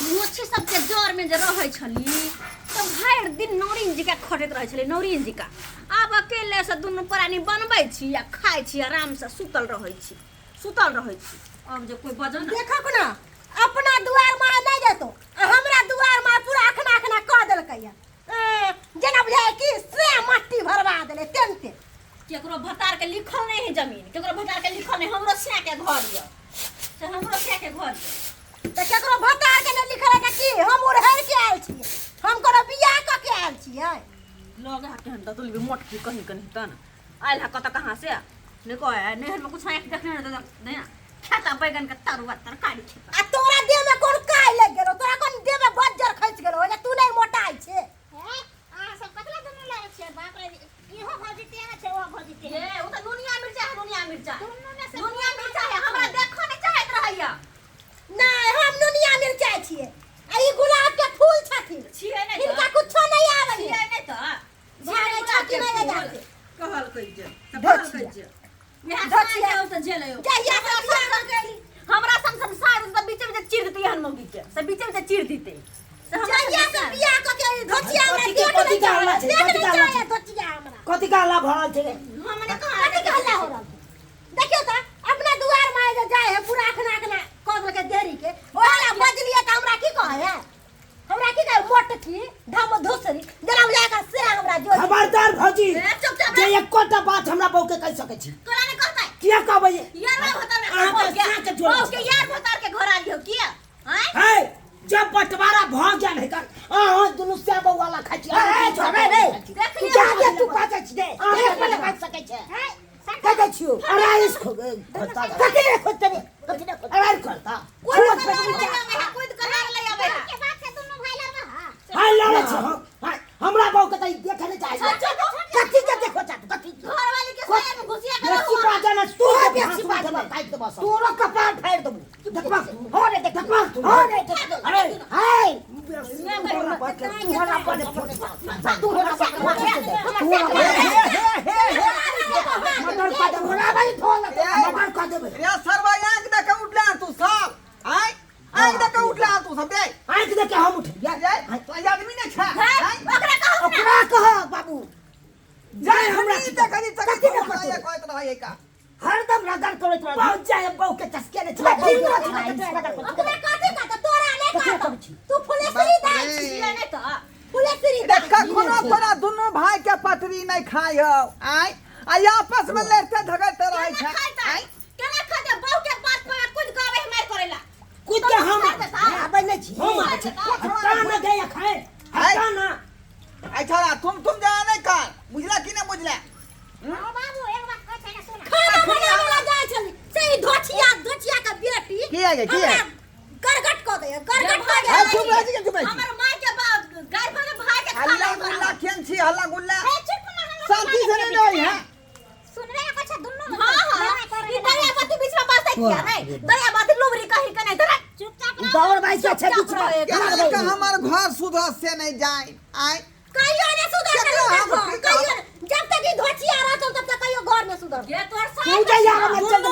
मोछी सबके जर में जे रहे छली तो भर दिन नौरीन जी के खटत रहे छली नौरीन जी का अब अकेले से दुनु प्राणी बनबै छी या खाइ छी आराम से सुतल रहै छी अब जे कोई बजन देखो ना अपना दुआर में नहीं जेतो हमरा दुआर में पूरा अखना क देलकै जना बुझाय कि से मट्टी भरवा देले तेनते केकरो भतार के लिखल नहीं है जमीन केकरो भतार के लिखल नहीं हमरो से के घर ये से हमरो से के घर त केकरो भतार के नहीं लिखल है कि हम उड़हर के आयल छी हम कोनो बियाह क के आयल छी लोग हाथ हन तुल भी मोटकी कहीं कहीं तन आइल हा कत कहां से ने को है नहर में कुछ देखने नहीं खाता बैगन का तरुआ तरकारी खाता आ तोरा देह में कोन काई लग गेलो तोरा कोन देह में बज्जर खइच गेलो ओले तू नहीं मोटाई छे आ सब पतला दुनु लागे छे बाप रे इहो भौजी तेना छे ओ भौजी तेना ये उ त नुनिया मिर्चा है दुनु में से नुनिया मिर्चा है हमरा देखो नहीं चाहत रहैया नहीं हम नुनिया मिर्चाई छिए आ ई गुलाब के फूल छथिन छिए नहीं इनका कुछो नहीं आवे छिए नहीं तो झाड़े छकी नहीं जाते कहल कहि जे ढोचिया ढोचिया हो त जेलयो जहिया से बियाह कर गई हमरा संसार से बीच में चीर देती हन मौगी के से बीच में चीर देते जहिया से बियाह क के ढोचिया में देख कथी का हल्ला छे? देख कथी का हल्ला छे? ढोचिया हमरा कथी का हल्ला भरल छे हमने कथी का हल्ला हो रहल देखियो त अपना दुआर में जे जाय है पूरा अखना कदल के देरी के ओला बजलिए त हमरा की कहे है हमरा की कहे मोटकी ढम धुसरी जरा बुझा के से हमरा जो खबरदार भौजी चुपचाप जे एकोटा बात हमरा बहू के कह सकै छी तोरा ने कहबै किया कहबै यार ना होता ना अहाँ के साथ के जोड़ के यार भतार के घर आलियो किया हैं है जब बंटवारा भ गेल है कर अहाँ दुनु से बहू वाला खाइ छी छोड़े रे तू जा के तू बाजै छी दे अरे पहले बात सकै छे कहै छियो अरे इसको खोता कथी रे खोते रे कथी रे अरे खोता कोई करार ले आवे के बात से दुनु भाई लड़ रहा हाय लड़े छ हमरा बहू के त देखे नहीं चाहे कथी के देखो चाह कथी घर वाली के सोया में घुसिया के बेसी बाजा ना तू बेसी बाजा ना काट दे बस तोरो कपार फाड़ दबू देखबा हो रे देखबा हो रे अरे हाय तू हमरा पर तू हमरा पर मटर का दे हमरा भाई ठोल मटर का दे रे सरवा आंख देख के उठला तू सब आय आंख देख के उठला तू सब दे आंख देख के हम उठ यार तो आदमी ने छा ओकरा कहो ओकरा कह बाबू जाय हमरा देख कनी तक कथी न कहत रहे का हरदम रगड़ करत रह बहुत जाए बहू के चस्के ने छला ओकरा कथी का तोरा ने का तू फुलेसरी दा छिया नहीं तो फुलेसरी दा देख कोनो तोरा दोनों भाई के पथरी नहीं खाय आय आ आपस में लड़ते झगड़ते रहे छा आय केना खाते बहू के बात पर कुछ गावे मार करेला कुछ के हम आबे नहीं छी हम हटा ना दे खाए हटा ना अच्छा तुम जा नहीं कर बुझला कि नहीं बुझला ओ बाबू एक बात कह छे ना सुन खाना बनावला जाय छली से धोचिया का बेटी की है गरगट क दे गरगट क दे चुप रह जी चुप रह हमर माय के बात गाय भागे भाई के हल्ला गुल्ला खेन छी हल्ला गुल्ला ए चुप ना हम शांति से नहीं है सुन रे कुछ दुनु हां हां ई दरियावती बीच में बात है क्या नहीं दरियावती लोबरी कहीं का नहीं धरा चुपचाप दौड़ भाई से छे बीच में क्या हमार घर सुधर से नहीं जाए आय कहियो ने सुधर के कहियो जब तक ई धोचिया रहत तब तक कहियो घर में सुधर ये तोर तू साथ जा यार मैं चल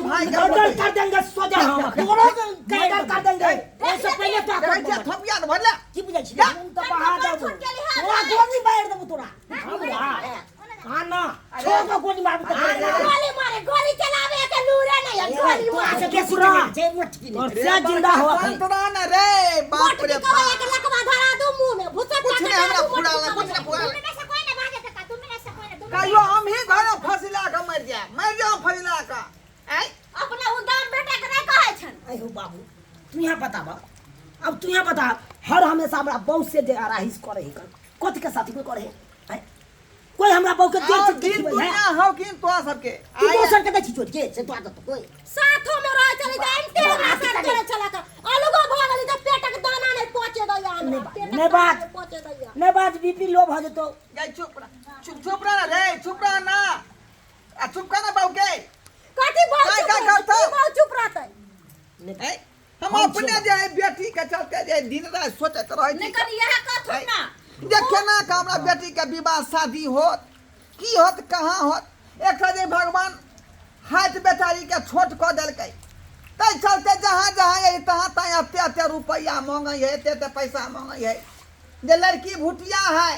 भाई ऑर्डर कर देंगे सोजा हम दोनों ऑर्डर कर देंगे ऐसे पहले तो क्या थपिया न भरला की बुझै छी हम तो बहा देबो तोरा गोली मार देबो तोरा हां ना छोड़ गोली मार दे गोली मारे गोली चलावे के लूरे नहीं है गोली तोरा मारे से के पूरा जे मटकी और से जिंदा हो तोरा न रे बाप रे मोटकी कहे के लकवा धरा दो मुंह में भुसा कुछ नहीं हमरा फुड़ाला कुछ नहीं फुड़ाला में से कोई ना भागे सका तुम में से कोई ना दुनु कहियो हम ही घर फसिला के मर जाओ फसिला का आय अपना उदाम बेटा के नहीं कहे छन आई हो बाबू तू यहां बताबा अब तू यहां बता हर हमेशा हमरा बहुत से जे आराहिस करे ही कर कथि के साथी में करे है कोई हमरा बहु के देर से दिन देखिबे है दुनिया हो कि तोरा सबके तू दोसर के देखि छोड़ के से तो आदत कोई साथों में रह चली जानते हमरा साथ करे चला का अलगो भागल जब पेट के दाना नहीं पहुंचे दैया ने बात पहुंचे दैया ने बात बीपी लो भ जतो गई चुप रह रे चुप रह ना आ चुप कर ना बाबू के कथी बोल काय करतो चुप रहते हम अपने जे बेटी के चलते जे दिन रात सोचत रहे छी निकल यह कथु ना देखे ना का हमरा बेटी के विवाह शादी होत की होत कहां होत एक जे भगवान हाथ बेचारी के छोट क देलकै तै चलते जहाँ जहाँ है तहाँ तहाँ अत्ते अत्ते रुपया मांगे है, एते पैसा मांगे है। जे लड़की भुटिया है,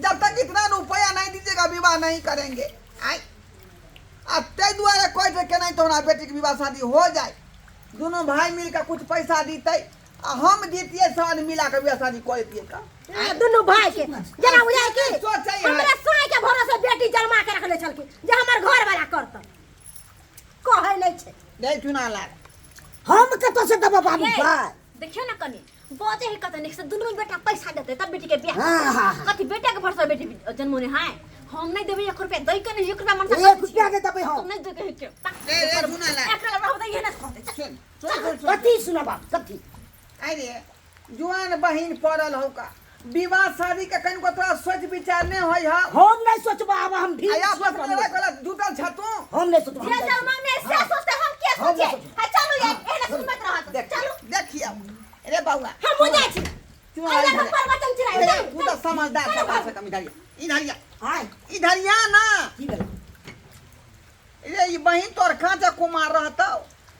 जब तक इतना रुपया नहीं दीजिएगा विवाह नहीं करेंगे। आई ते द्वारा कोई के नहीं तो हमारा बेटी के विवाह शादी हो जाए, दोनों भाई मिलकर कुछ पैसा दीते, हम जीतिए साथ मिला कर विवाह शादी कर दिए का। दुनू भाई के जना बुझाई की सोचे है। हमरा साई के भरोसे बेटी जन्मा के रखले छल की जे हमर घर वाला करत कहै नै छै नहीं चुना लाग हम कत से दबा बाबू भाई। देखियो ना कनी बोझे ही कतने से दुनू बेटा पैसा देते तब बेटी के ब्याह हाँ, हाँ। कथी बेटा के भरोसे बेटी जन्मोने है। हम नहीं देबे 1 रुपया दई के नहीं 1 रुपया मन 1 रुपया के दबे हम। तुम नहीं देके के रे चुना लाग एकरा हमरा होता ये ना कहते सुन सुन सुन कथी सुना बाप कथी अरे जुआन बहिन पड़ल हो का विवाह शादी के कहीं को तोरा सोच विचार नहीं होई हा। हम नहीं सोचबा अब हम भी आया पर करे गलत जुटल छ तू। हम नहीं सोचबा जे जन्म में से सोचते हम के हम सोचे नहीं है। चलो यार एना सुन मत रहा देख चलो देखिए अरे बाबूआ हम बुझाई छी चुना आइला हम परवचन चिराई तू तो समझदार सभा से कम इधरिया हाय इधरिया ना। की भेल रे ई बहिन तोर खांचा कुमार रहतौ,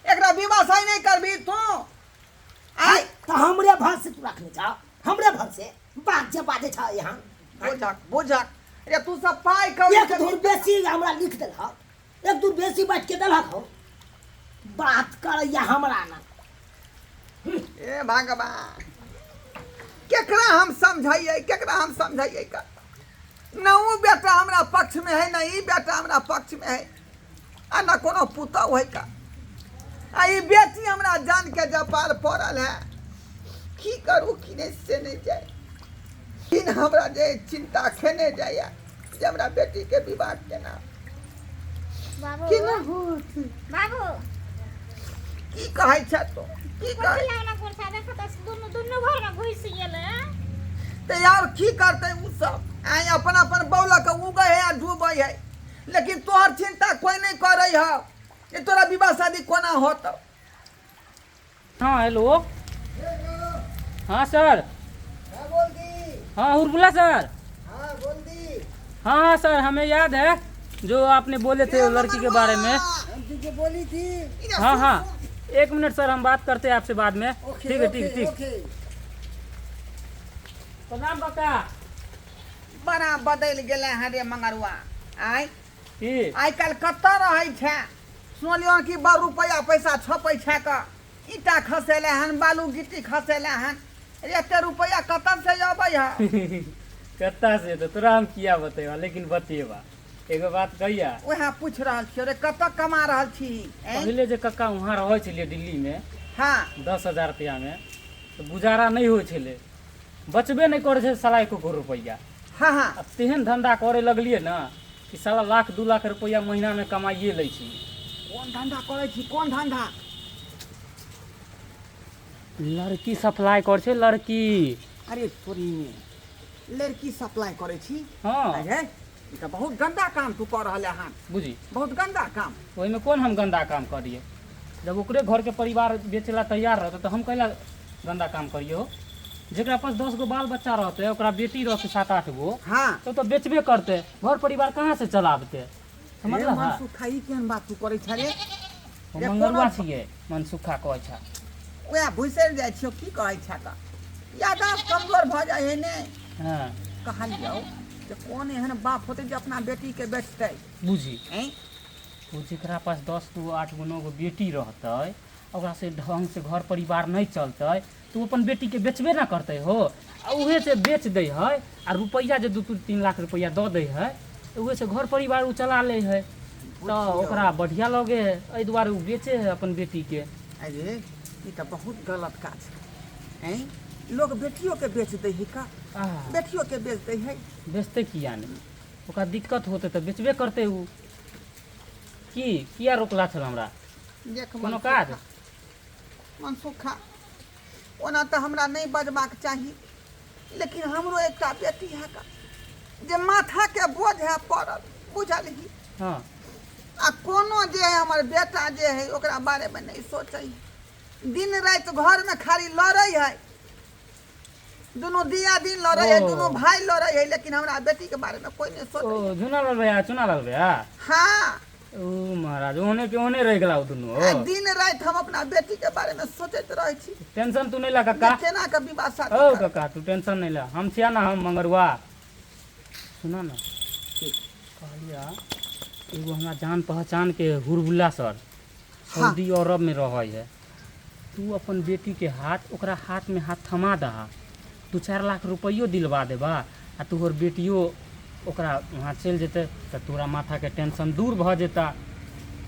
एकरा विवाह शादी नहीं करबी तू। आई तो हमरे भर से तू रखने जा हमरे भर से बात जे बाजे छ यहाँ बुझक रे तू सब पाई कौड़ी एक दूर बेसी हमरा लिख देल ह एक दूर बेसी बात के देलक हो बात कर या हमरा ना ए भगवान केकरा हम समझाइए केकरा हम समझाइए का। नऊ बेटा हमरा पक्ष में है, नहीं बेटा हमरा पक्ष में है, आ न कोनो पुतौ है का। आ ई बेटी हमरा जान के जपाल पड़ल है, की करू कि नहीं से नहीं जाए। दिन हमरा जे चिंता खेने जाए जे हमरा बेटी के विवाह केना बाबू कि न होत। बाबू की कहै छ तो की कहै कथी लाना पुरसा देख त दुनू घर में घुस गेले। ते यार की करते उ सब आई अपन अपन बौला के उगै है आ डूबै है, लेकिन तोहर चिंता कोई नहीं करे है कि तोरा विवाह शादी कोना होत। हाँ हेलो हाँ सर हाँ उर्मिला सर हाँ हाँ सर हमें याद है जो आपने बोले थे लड़की के बारे में। बोली थी हाँ हाँ 1 मिनट सर हम बात करते हैं आपसे बाद में। ठीक है ठीक प्रणाम बका। बड़ा बदल गेले हैं रे मंगरुआ। आई की आई काल कत्ता रहै छै, सुनलियो कि 12 रुपया पैसा छपै छै का, ईटा खसेले हन बालू गिट्टी खसेले हन, रे एते रुपया कतऽ से अबै है। कत्ता से तो तोरा हम किया बतेबा लेकिन बतेबा एगो बात कहिया। ओहे पूछ रहल छियो रे कतऽ कमा रहल छी। पहले जे कक्का वहाँ रहै छलिए दिल्ली में हाँ 10,000 रुपया में तो गुजारा नहीं होइ छलै, बचबे नहीं करे छै साला 1 रुपया। हाँ हाँ अब तेहन धंधा करे लगलिए ना कि साला 1,00,000 2 लाख रुपया महीना में कमाइए लै छी। कोन धंधा करै छी कोन धंधा। लड़की सप्लाई कर छै लड़की। अरे तोरी लड़की सप्लाई करे छी। हाँ अरे ई तऽ बहुत गंदा काम तू कर रहले हन, बुझी बहुत गंदा काम। ओहि में कौन हम गंदा काम करिए, जब ओकरे घर के परिवार बेचेला तैयार रहते तो हम कैला गंदा काम करिए हो। जेकरा पास 10 गो बाल बच्चा रहते ओकरा बेटी रहते 7-8 गो हाँ तो बेचबे करते, घर परिवार कहाँ से चलाबते समझल है। मनसुख ई केहन बात तू करै छ रे। मंगरुआ छिए मनसुखा कहै छै। ओए भुसैर जाइ छियो की कहै छ त यादव कमजोर भ जाइ है ने। हाँ कहलियो जे कोन एहन बाप होते जे अपना बेटी के बेचतै। बुझी हैं तो जेकरा पास 10 गो 8 गो 9 गो बेटी रहते ओकरा से ढंग से घर परिवार नहीं चलते तो वो अपन बेटी के बेचबे ना करते हो। आ उहे से बेच दे है आ रुपया जे 2-3 लाख रुपया दे दे है तो उहे से घर परिवार उ चला ले है तो ओकरा बढ़िया लगे है, एहि दुआरे उ बेचे है अपन बेटी के। अरे ई तऽ बहुत गलत काज है। हैं लोग बेटियों के बेच दै है का, आह, बेटियों के बेच दै है। बेचते किया नहीं, ओकरा दिक्कत होते तो बेचबे करते उ। की किया रोकला छल हमरा देख कोनो काज। मनसुखा ओना तऽ हमरा नहीं बजबाक चाही, लेकिन हमरो एकटा बेटी है का जे माथा के बोझ है पड़ल बुझलही। हाँ आ कोनो जे है हमर बेटा जे है ओकरा बारे में नहीं सोचे है, दिन रात घर में खाली लड़ै है, दोनों दिया दिन लड़ै है, ओ। दोनों भाई लड़ै है, लेकिन हमरा बेटी के बारे में कोई नहीं सोचे। ओ झुना लाल भैया चुना लाल भैया हाँ ओ महाराज ओने के ओने रह गेला दुनू आ दिन रात हम अपना बेटी के बारे में सोचैत रहै छी टेंशन तू नहीं ला काका जे केना के विवाह शादी ओ करब। काका तू टेंशन नहीं ला हम छिया ना हम मंगरुआ सुना ना कहलिया एगो हमरा जान पहचान के हुरबुल्ला सर सऊदी अरब में रहै है तू अपन बेटी के हाथ ओकरा हाथ में हाथ थमा दहा 2-4 लाख रुपयो दिलवा देबा आ तोहर बेटियो ओकरा वहाँ चलि जेतै तऽ तोरा माथा के टेंशन दूर भऽ जेता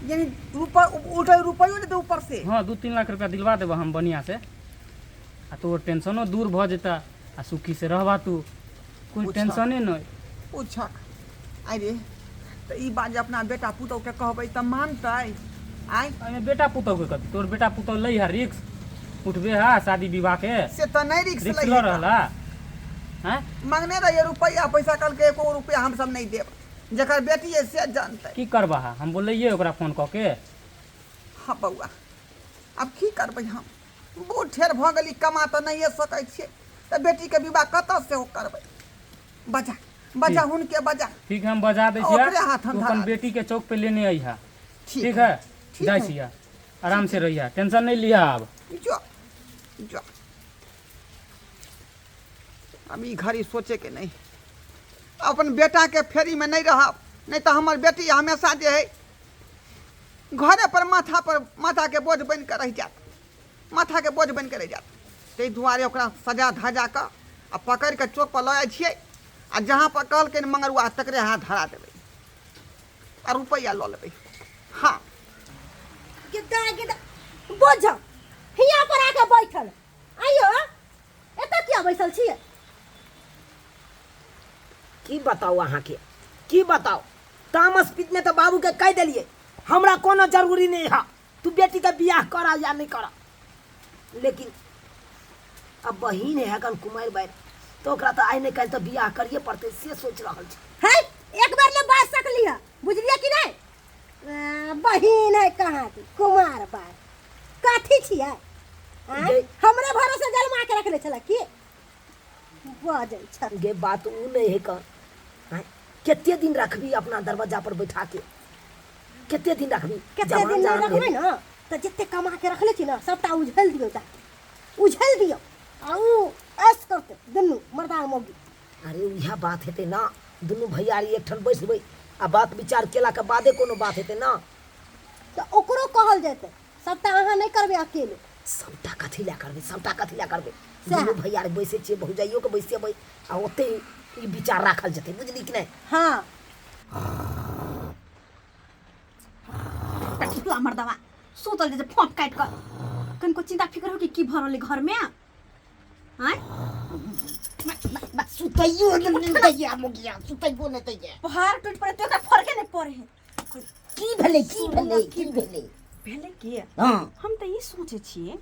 यानी उठे रुपयो ने दे ऊपर से हाँ 2-3 लाख रुपया दिलवा देबा हम बढ़िया से आ तोहर टेंशनो दूर भऽ जेता आ सुखी से रहबा तू कोई पूछा। टेंशने नहीं पूछक आई रे तो ई बात जे अपना बेटा पुतौ के कहबै त मानतै आई एहिमे बेटा पुतौह के कथी तोहर बेटा पुतौह लै है रिक्स उठबे है शादी विवाह के से त नहीं रिक्स रिक्स लै लऽ रहला हैं मांगने रहिए रुपया पैसा कल के 1 रुपया हम सब नहीं देब जकर बेटी है से जानतै की करबा हम बोलैये ओकरा फोन कऽ के हाँ बउआ अब की करबै हम बूढ़ ठेर भऽ गेली कमा तऽ नहिए सकै छियै तऽ बेटी के विवाह कतऽ से हो करबै बजा बजा ठीक। हुनके बजा ठीक है हम बजा दै ओकरे छियै हाथ हम तू धरा अपन देब। बेटी के चौक पे लेने अइहा ठीक ठीक है ठीक जाइ है। छिया आराम से रहिया टेंशन नहीं लिया अब जो जो अब ई घड़ी सोचे के नहीं अपन बेटा के फेरी में नहीं रहब नहीं तो हमार बेटी हमेशा जे है घरे पर माथा के बोझ बन के रह जात माथा के बोझ बन के रह जात ताहि दुआरे ओकरा सजा धजा कऽ आ पकड़ के चौक पर लऽ जाइ छियै आ जहाँ पर कहलकै मंगरुआ तकरे हाथ धरा देबै आ रुपैआ लऽ लेबै हाँ बोझ हिया पर आके बैठल आइयो एतऽ किया बैसल छियै की बताओ अहाँ के की बताओ तामस पीटने तो बाबू के कह दिलिए हमरा कोनो जरूरी नहीं है तू बेटी का बियाह करा या नहीं करा लेकिन अब बहिन है कन कुमार बाई तो ओकरा तो आई नहीं कहीं तो बियाह करिए पड़ते से सोच रहा है एक बार ले बात सकली है बुझलिए कि नहीं बहिन है कहाँ की कुमार बाई कथी छियै हमरे भरोसे जलमा के रखले छला की बजै छ गे बात उ नहीं है कर कितने दिन रखबी अपना दरवाजा पर बैठा के कितने दिन रखबी केते दिन नहीं रखबै ना तो जिते कमा के रखले छी ना सबटा उझल दियो जाके उझल दियो आ उ ऐस करते दुनू मर्दा मौगी अरे यह बात हेते ना दुनू भैया एक ठन बैसबै आ बात विचार केला के बादे कोनो बात हेते ना तो ओकरो कहल जेते सबटा अहाँ नहीं करबे अकेले सबटा कथी ला करबे सबटा कथी ला करबे दुनू भैया रे बैसे छियै भौजाइयो के बैसेबै आ ओते ई विचार राखल जेते बुझली कि नहीं हाँ टठितुआ मर्दवा सुतल जे फोप काट कर कनको चिंता फिकर हो कि की भरले घर में हैं सुतैयो नहीं दैया मुगिया सुतैयो नहीं दैया पहाड़ टूट पड़े तो एकरा फरके नहीं पड़े है की भेलै की भेलै की भेलै भेले के हाँ हम तो ये सोचे छिए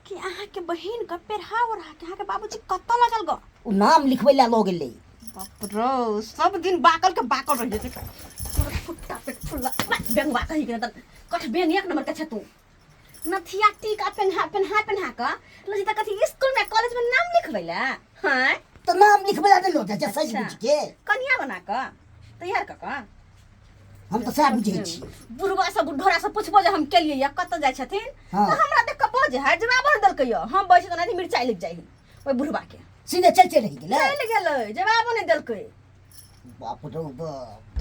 कि अहाँ के बहिन का पेरहा ओढ़ा के अहाँ के बाबूजी कत्ता लगल ग उ नाम लिखबै ला लो गेलै बाप रे सब दिन बाकल के बाकल रह जेते फुट्टा पे फुल्ला बेंगवा कहि के त कठ बेंग एक नंबर के छ तू नथिया टीका पेन्हा का लजी त कथी स्कूल में कॉलेज में नाम लिखबै ला हैं तो नाम लिखबै ला नहीं लो जा सही बुझ के कनिया बना का तैयार का हम तो सब बुझै छी बुढ़वा सब बुढ़ोरा सब पूछबो जे हम केलिए या कत जाय छथिन हाँ। तो हमरा देख के बजे है जवाब न देलकै यो हम बैठे त नहीं मिर्चाई लिख जाई ओइ बुढ़वा के सीधे चलते रह गेलै चल गेलै जवाब नहीं देलकै बाप रे बाप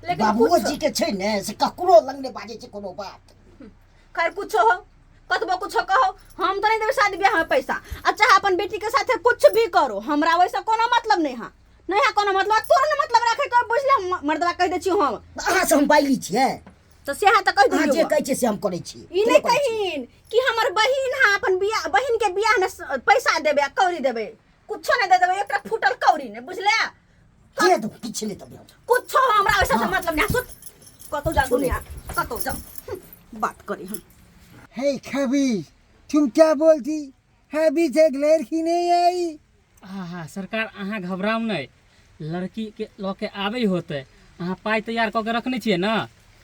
लेकिन बाबूओ जी के छै ने से ककरो लंग ने बाजे छै कोनो बात खैर कुछ हो कतबो कुछ कहो हम तो नहीं देबे शादी ब्याह में पैसा अच्छा अपन बेटी के साथे कुछ भी करो हमरा वैसा कोनो मतलब नहीं है नहीं है कोनो मतलब तोर ने मतलब रखे कर बुझले मर्दवा कह दे छी हम अहाँ से हम पाइली छियै तो सेहा त कह अहाँ जे दियो कहै छै से हम करै छी ई नहीं कहिन कि हमर बहिन है अपन बियाह बहिन के बियाह में पैसा देबे कौड़ी देबे कुछ नहीं दे देबे एकटा फुटल कौड़ी ने बुझले के दो किछ ले तब कुछ हमरा वैसा से मतलब नहीं सुत कतो जा दुनिया कतो जा बात करी हम हे खबीज तुम क्या बोलती अभी तक लड़की नहीं आई हाँ सरकार अहाँ घबराउ नहीं लड़की के लऽ के आबै होते अहाँ पाई तैयार कऽ के रखने छियै ना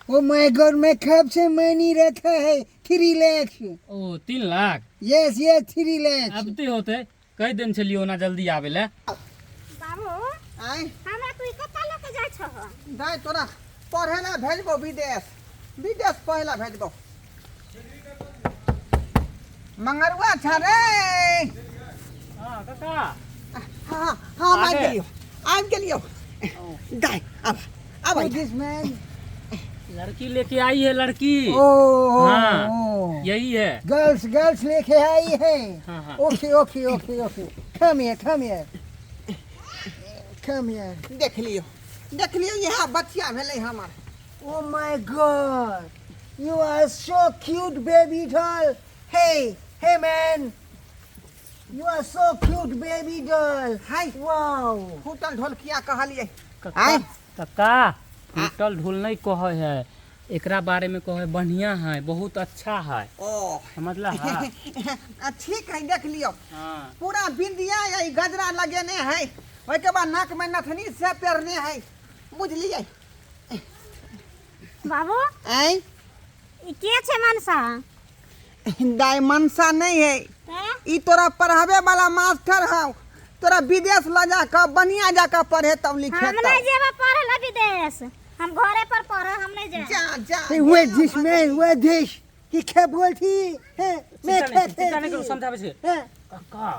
ओ माय गॉड मैं कब से मनी रखा है 3 लाख ओ 3 लाख यस यस 3 लाख अब ते होते कई दिन छलियो ना जल्दी आवे ले बाबू आय हमरा तू कत्ता लेके जाय छ दाय तोरा पढ़े ला भेजबो विदेश विदेश पढ़े ला भेजबो मंगरुआ छ रे हाँ काका हाँ हाँ आगे। आबि गेलियो दाई अब अब दिस मैन लड़की लेके आई है लड़की ओ हाँ यही है गर्ल्स लेके आई है हाँ हाँ okay okay okay okay come here देख लियो यहाँ बच्चिया भेलै हमर Oh my God! You are so cute, baby doll. Hey man! You are so cute, baby doll. Hi Wow! फूटल ढोलकिया कहलिए काका आय। काका टूटल ढोल नहीं कहे है एकरा बारे में कहे बढ़िया है बहुत अच्छा है ओ समझला हाँ ठीक है देख लियो हाँ पूरा बिंदिया या गजरा लगेने है ओके बाद नाक में नथनी से पेरने है बुझलिए बाबू आय ई के छे मनसा दाई मनसा नहीं है हैं? ई तोरा पढ़ावे वाला मास्टर है तोरा विदेश ले जाकर बनिया जाकर पढ़े तब लिखे हम नहीं जेबा पढ़े ला विदेश हम घरे पर पढ़े हम नहीं जे जा जा Hey, where this man? Where this? He kept बोलती है मैं चिंता नहीं करो समझावे छे हैं काका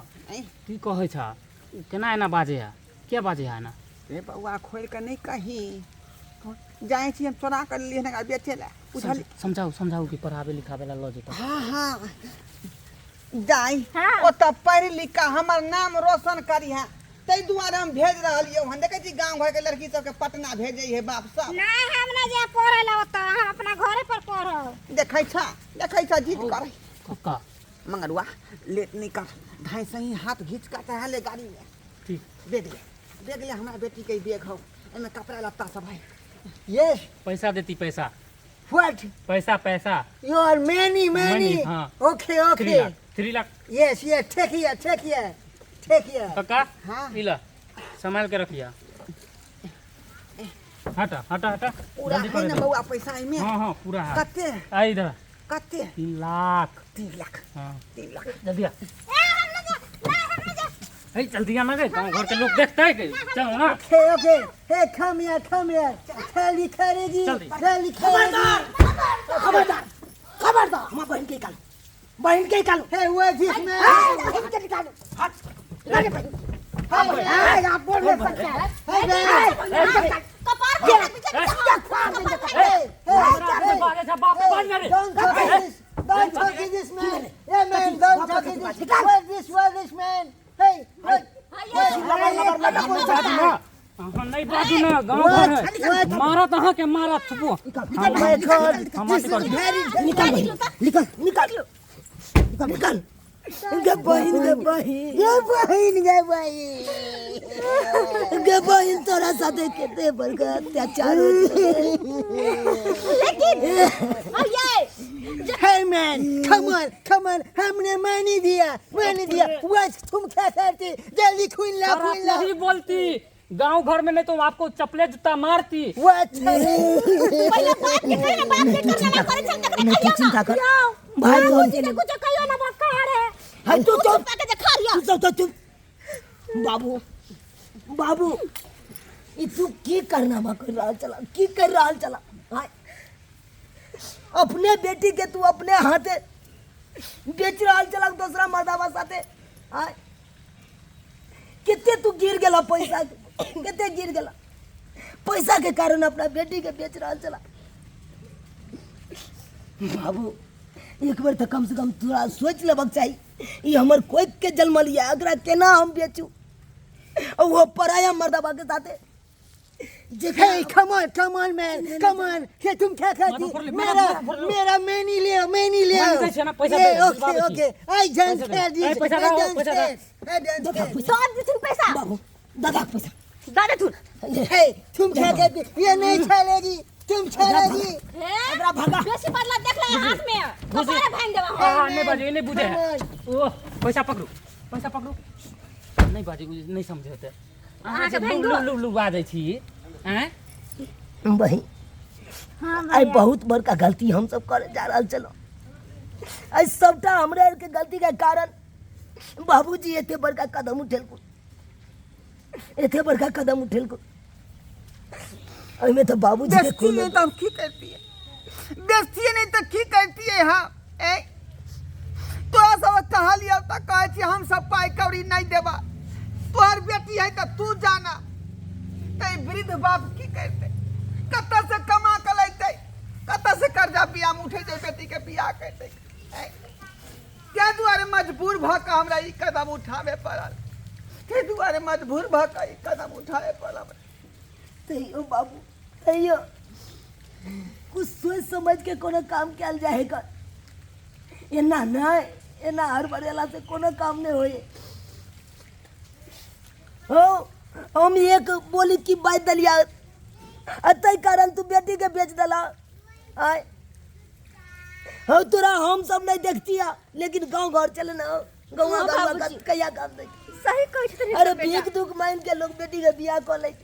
की कहे छा केना एना बाजे है क्या बाजे है ना ए बउआ खोल के नहीं कही जाए छी हम चोरा कर लिए ना बेचे ला बुझली समझाओ कि पढ़ावे लिखावे ला लो जेता हाँ हाँ जाई हाँ। ओ तब पढ़ लिख के हमर नाम रोशन करी है तै दुआरे हम भेज रहलियो हम देखे छी गांव घर के लड़की सब के पटना भेजे है बाप सब नहीं हम नहीं जे पढ़े ला ओता हम अपना घरे पर पढ़ो देखै छा जीत कर काका मंगरुआ लेट नहीं कर ढाई सही हाथ घींच के चाहे ले गाड़ी में ठीक देख ले हमारा बेटी के बैग हो एमे कपड़ा लत्ता सब है Yes. पैसा देती पैसा What? पैसा You are many. Many, हाँ। Okay. 3 lakh Yes. Take here. काका हाँ। इला संभाल के रखिया हटा पूरा जल्दी है कर ना दे बउआ पैसा में हाँ पूरा है कते आ इधर कते 3 लाख 3 लाख हाँ 3 लाख जल्दी आ ए हम नहीं जे नहीं हम नहीं जे ए जल्दी आना गए गाँव घर के लोग देखते हैं कि चलो ना Okay. Hey, come here. Tell करेगी. जल्दी। Tell खबरदार. हमारी बहन के निकालो. Hey, where this man? Hey, आप बोल नहीं सकते. Hey, कपार पर पीछे Don't talk to this man. Yeah, man, don't talk to this. Where's this man? Hey, what? नहीं बाजू ना गाँव घर है मारा तहाँ के मारा थुपो Oh my God. This is very... निकाल. गबहिन तोरा साथे केते बड़का अत्याचार Hey man, come on, हमने मानी दिया. What तुम क्या करती? जल्दी खुल ला. नहीं बोलती गांव घर में नहीं तो आपको चपले जूता मारती What? पहले बात के करे बात के करना ना करे चल तक चिंता कर. भाई कुछ ने कुछ कहियो ना बात कर है हम तू चुप. के देखा रिया तू चुप. बाबू ये तू की करना कर रहा चला हाय अपने बेटी के तू अपने हाथे बेच रहा चला दूसरा मर्दावा साथे हाय कितने तू गिर गेला पैसा के कारण अपना बेटी के बेच रहा चला बाबू एक बार तो कम से कम थोड़ा सोच लेबक चाहिए ये हमर कोई के जन्म लिया अगर केना हम बेचू और वो पराया मर्दाबा के साथे Hey, come on, man. Hey, तुम क्या करती? मेरा मैनी ले. Okay. I don't care this. पैसा बाबू, दादा पैसा. दादा तू Hey, तुम क्या करती? ये नहीं चलेगी. तुम चलेगी. अगरा भागा बेसी बदला देख ले हाथ में कपारे भांग देवा हाँ नहीं बाजे नहीं बुझे ओह पैसा पकड़ो नहीं बाजे नहीं समझे होते अहाँ के भांग दो लू बाजे छी हैं भाई आई बहुत बड़का गलती हम सब करे जा रहा चलो आई सबटा हमरे के गलती के कारण बाबूजी एते बड़का कदम उठेल को ओइमे तो बाबूजी के बेचती नहीं तो हम की करती है, बेचती नहीं तो की करती है हम ए तोरा सब कहा लिया तो कहे छी हम सब पाई कौड़ी नहीं देबा, तोहर बेटी है तो तू जाना। तो वृद्ध बाप की करते, कत से कमा कर लेते, कत से कर्जा बियाह में उठे बेटी के बियाह करते। क्या दुआरे मजबूर भ के हमरा ई कदम उठावे पड़ल, के दुआरे मजबूर भ के ई कदम उठावे पड़ल। तैयो बाबू तैयो कुछ सोच समझ के कोनो काम कल जाए कर, एना नहीं एना हर बरेला से कोनो काम नहीं होए हो। हम एक बोली की बात दलिया अतई कारण तू बेटी के बेच दला आय हो। तोरा हम सब नहीं देखतिया, लेकिन गांव घर चले ना गांव हाँ, घर बाबूजी। कया काम दे। सही कहै छथिन अरे बेटा। भीख दुख मांग के लोग बेटी के बियाह कर ले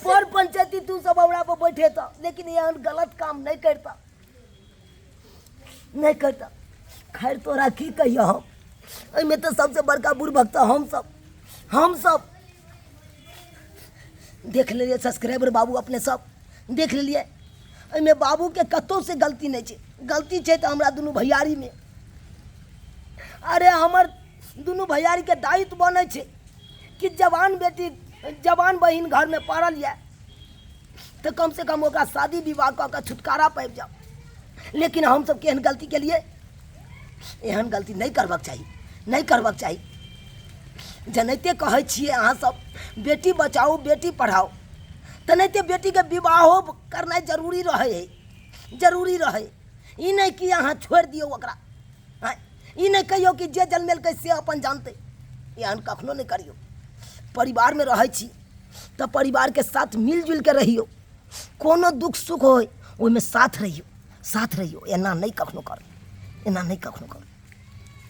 पर पंचायती तू सब हमरा पर बैठे था, लेकिन यहाँ गलत काम नहीं करता नहीं करता। खैर तोरा की कहियो हम एहिमे तो सबसे बड़का बुड़बक तो हम सब देख लेलिए। सब्सक्राइबर बाबू अपने सब देख लेलिए, एहिमे बाबू के कतौ से गलती नहीं है, गलती है तो हमरा दुनू भैयारी में। अरे हमर दुनू भैयारी के दायित्व बने छे कि जवान बेटी जवान बहिन घर में पड़ल है तो कम से कम ओकरा शादी विवाह कऽ के छुटकारा पाबि जाओ। लेकिन हम सब केहन गलती के लिए, एहन गलती नहीं करबाक चाहिए, नहीं करबाक चाहिए। जनैते कहै छियै अहाँ सब बेटी बचाओ बेटी पढ़ाओ, तेनाहिते बेटी के विवाहो करनाइ जरूरी रहे है, जरूरी रहे। ई नहीं कि अहाँ छोड़ दियो ओकरा, हाँ, ई नहीं कहियो कि जे जन्मेलकै से अपन जानते, एहन कखनो नहीं करियो। परिवार में रहै छी तो परिवार के साथ मिलजुल के रहियो, कोनो दुख सुख होय ओहिमे साथ रहियो, साथ रहियो। एना नहीं कखनो कर, एना नहीं कखनो कर।